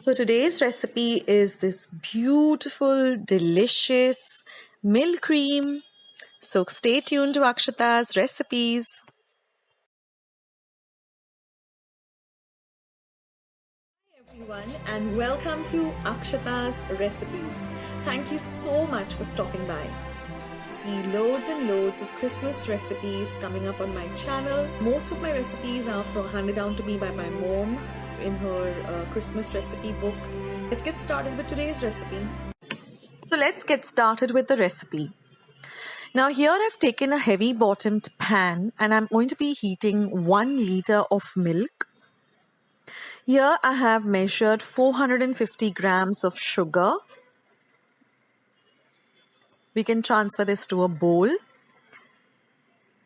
So today's recipe is this beautiful, delicious milk cream. So stay tuned to Akshata's recipes. Hi everyone, and welcome to Akshata's recipes. Thank you so much for stopping by. See loads and loads of Christmas recipes coming up on my channel. Most of my recipes are handed down to me by my mom in her Christmas recipe book. Let's get started with today's recipe. So let's get started with the recipe. Now here I've taken a heavy bottomed pan and I'm going to be heating 1 liter of milk. Here I have measured 450 grams of sugar. We can transfer this to a bowl.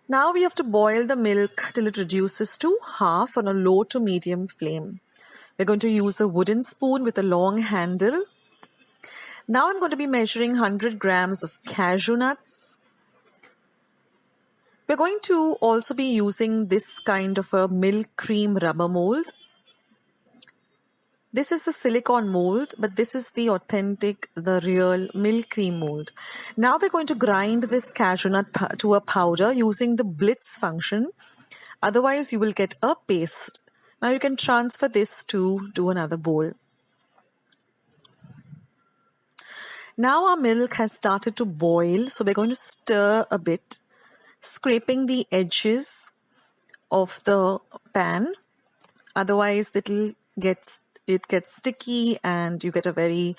Now we have to boil the milk till it reduces to half on a low to medium flame. We're going to use a wooden spoon with a long handle. Now I'm going to be measuring 100 grams of cashew nuts. We're going to also be using this kind of a milk cream rubber mold. This is the silicone mold, but this is the authentic, the real milk cream mold. Now we're going to grind this cashew nut to a powder using the blitz function. Otherwise, you will get a paste. Now you can transfer this to another bowl. Now our milk has started to boil, so we're going to stir a bit, scraping the edges of the pan. Otherwise, it gets sticky and you get a very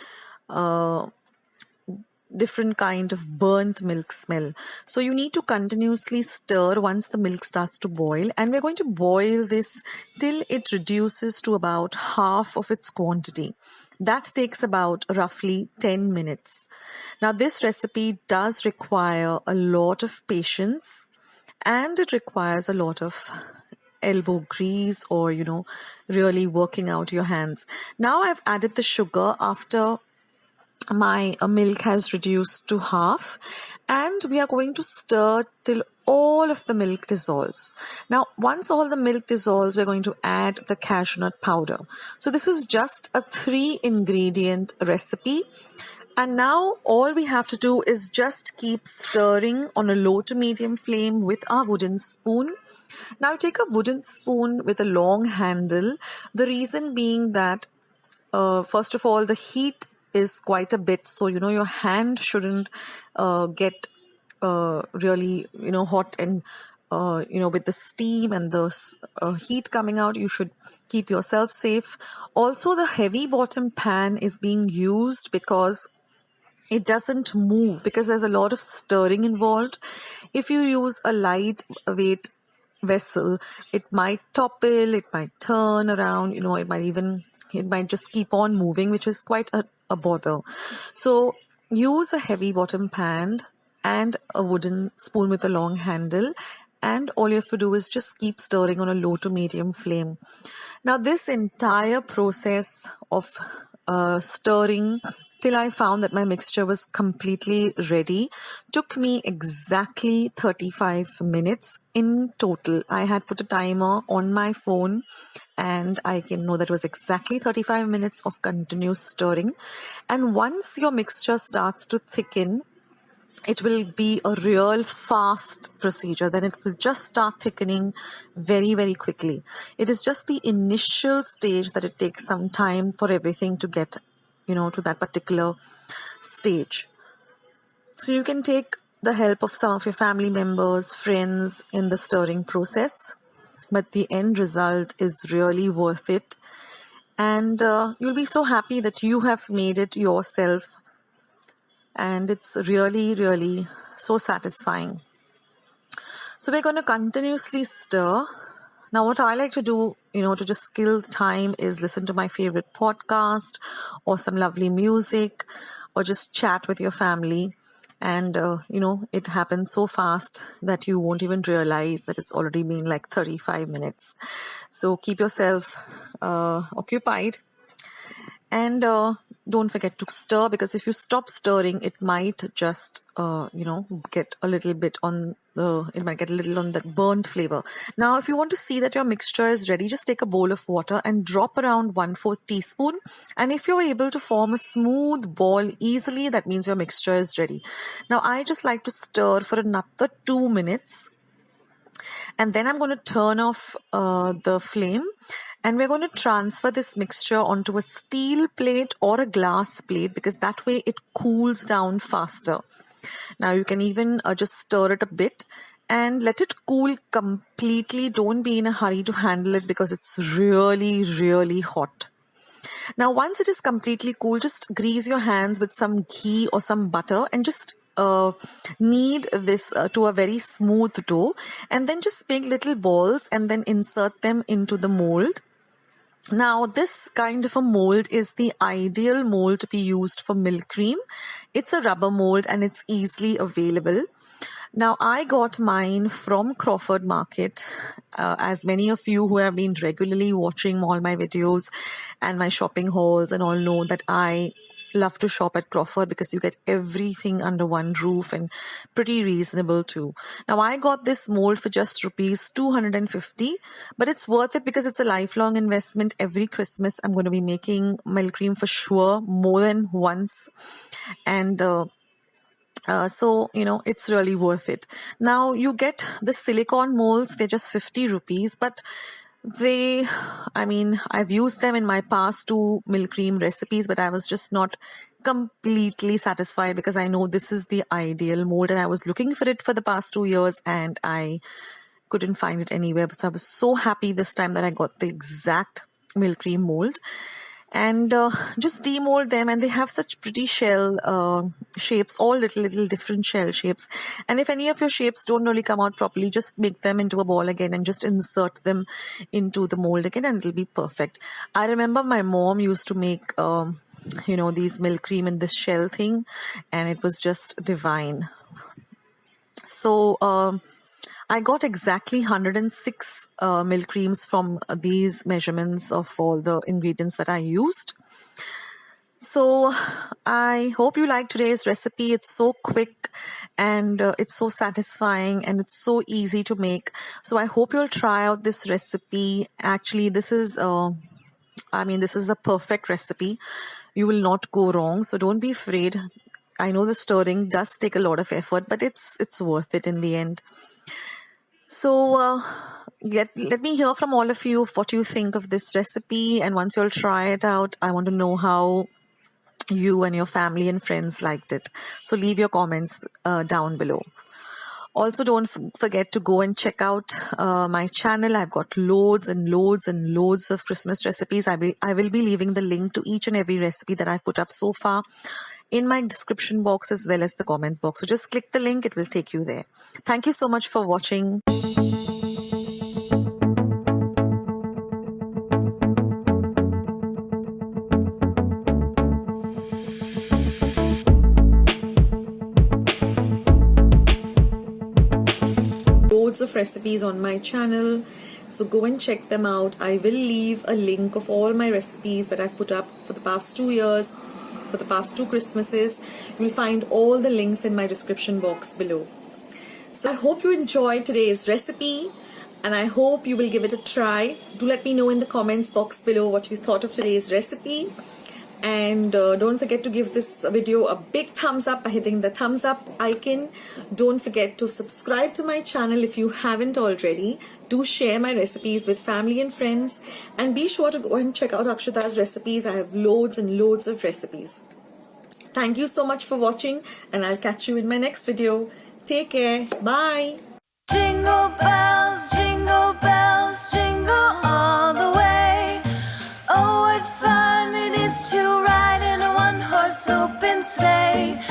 different kind of burnt milk smell. So you need to continuously stir once the milk starts to boil, and we're going to boil this till it reduces to about half of its quantity. That takes about roughly 10 minutes. Now this recipe does require a lot of patience and it requires a lot of elbow grease or really working out your hands. Now I've added the sugar after my milk has reduced to half, and we are going to stir till all of the milk dissolves. Now once all the milk dissolves, we're going to add the cashew nut powder. So this is just a 3-ingredient recipe, and now all we have to do is just keep stirring on a low to medium flame with our wooden spoon. Now take a wooden spoon with a long handle. The reason being that first of all, the heat is quite a bit, so your hand shouldn't get really hot, and with the steam and the heat coming out, you should keep yourself safe. Also, the heavy bottom pan is being used because it doesn't move, because there's a lot of stirring involved. If you use a lightweight vessel, it might topple, it might turn around, it might just keep on moving, which is quite a bother. So use a heavy bottom pan and a wooden spoon with a long handle, and all you have to do is just keep stirring on a low to medium flame. Now this entire process of stirring till I found that my mixture was completely ready took me exactly 35 minutes in total. I had put a timer on my phone and I can know that was exactly 35 minutes of continuous stirring. And once your mixture starts to thicken, it will be a real fast procedure. Then it will just start thickening very, very quickly. It is just the initial stage that it takes some time for everything to get, to that particular stage. So you can take the help of some of your family members, friends in the stirring process, but the end result is really worth it. And you'll be so happy that you have made it yourself. And it's really, really so satisfying. So we're going to continuously stir. Now what I like to do, to just kill time is listen to my favorite podcast or some lovely music or just chat with your family. And, it happens so fast that you won't even realize that it's already been like 35 minutes. So keep yourself occupied. And don't forget to stir, because if you stop stirring, it might just, get a little bit on it might get a little on that burnt flavor. Now, if you want to see that your mixture is ready, just take a bowl of water and drop around 1/4 teaspoon. And if you're able to form a smooth ball easily, that means your mixture is ready. Now, I just like to stir for another 2 minutes. And then I'm going to turn off the flame, and we're going to transfer this mixture onto a steel plate or a glass plate, because that way it cools down faster. Now you can even just stir it a bit and let it cool completely. Don't be in a hurry to handle it because it's really, really hot. Now, once it is completely cool, just grease your hands with some ghee or some butter and just knead this to a very smooth dough, and then just make little balls and then insert them into the mold. Now, this kind of a mold is the ideal mold to be used for milk cream. It's a rubber mold and it's easily available. Now, I got mine from Crawford Market. As many of you who have been regularly watching all my videos and my shopping hauls and all know that I love to shop at Crawford because you get everything under one roof and pretty reasonable too. Now, I got this mold for just rupees 250, but it's worth it because it's a lifelong investment. Every Christmas, I'm going to be making milk cream for sure more than once. And so, it's really worth it. Now, you get the silicone molds. They're just 50 rupees, but I've used them in my past 2 milk cream recipes, but I was just not completely satisfied because I know this is the ideal mold and I was looking for it for the past 2 years and I couldn't find it anywhere. So I was so happy this time that I got the exact milk cream mold. And just demold them, and they have such pretty shell shapes, all little different shell shapes. And if any of your shapes don't really come out properly, just make them into a ball again and just insert them into the mold again and it'll be perfect. I remember my mom used to make these milk cream in this shell thing, and it was just divine. So I got exactly 106 milk creams from these measurements of all the ingredients that I used. So I hope you like today's recipe. It's so quick and it's so satisfying and it's so easy to make. So I hope you'll try out this recipe. Actually, this is the perfect recipe. You will not go wrong. So don't be afraid. I know the stirring does take a lot of effort, but it's worth it in the end. So let me hear from all of you what you think of this recipe, and once you'll try it out, I want to know how you and your family and friends liked it. So leave your comments down below. Also, don't forget to go and check out my channel. I've got loads and loads and loads of Christmas recipes. I will be leaving the link to each and every recipe that I've put up so far in my description box as well as the comment box. So just click the link, it will take you there. Thank you so much for watching. Loads of recipes on my channel, so go and check them out. I will leave a link of all my recipes that I've put up for the past 2 years, for the past 2 Christmases. You'll find all the links in my description box below. So I hope you enjoyed today's recipe and I hope you will give it a try. Do let me know in the comments box below what you thought of today's recipe. And don't forget to give this video a big thumbs up by hitting the thumbs up icon. Don't forget to subscribe to my channel if you haven't already. Do share my recipes with family and friends. And be sure to go and check out Akshata's recipes. I have loads and loads of recipes. Thank you so much for watching and I'll catch you in my next video. Take care. Bye. Jingle bells, jingle all the way. Oh, what fun it is to ride in a one-horse open sleigh.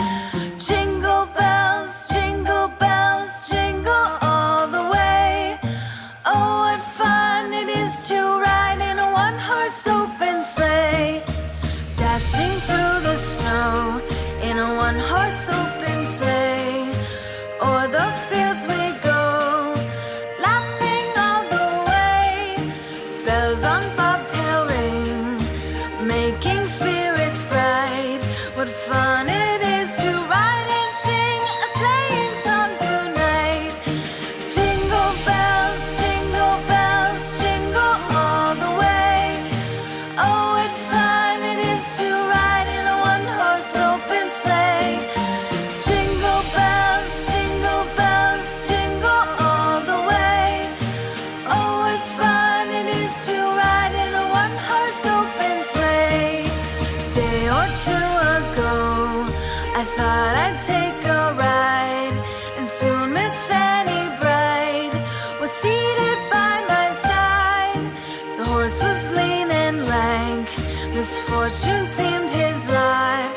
Jingle bells, jingle all the way. Oh, what fun it is to ride in a one-horse open sleigh. Dashing through the snow in a one-horse open sleigh. O'er the fields we go, laughing all the way. Bells fortune seemed his life.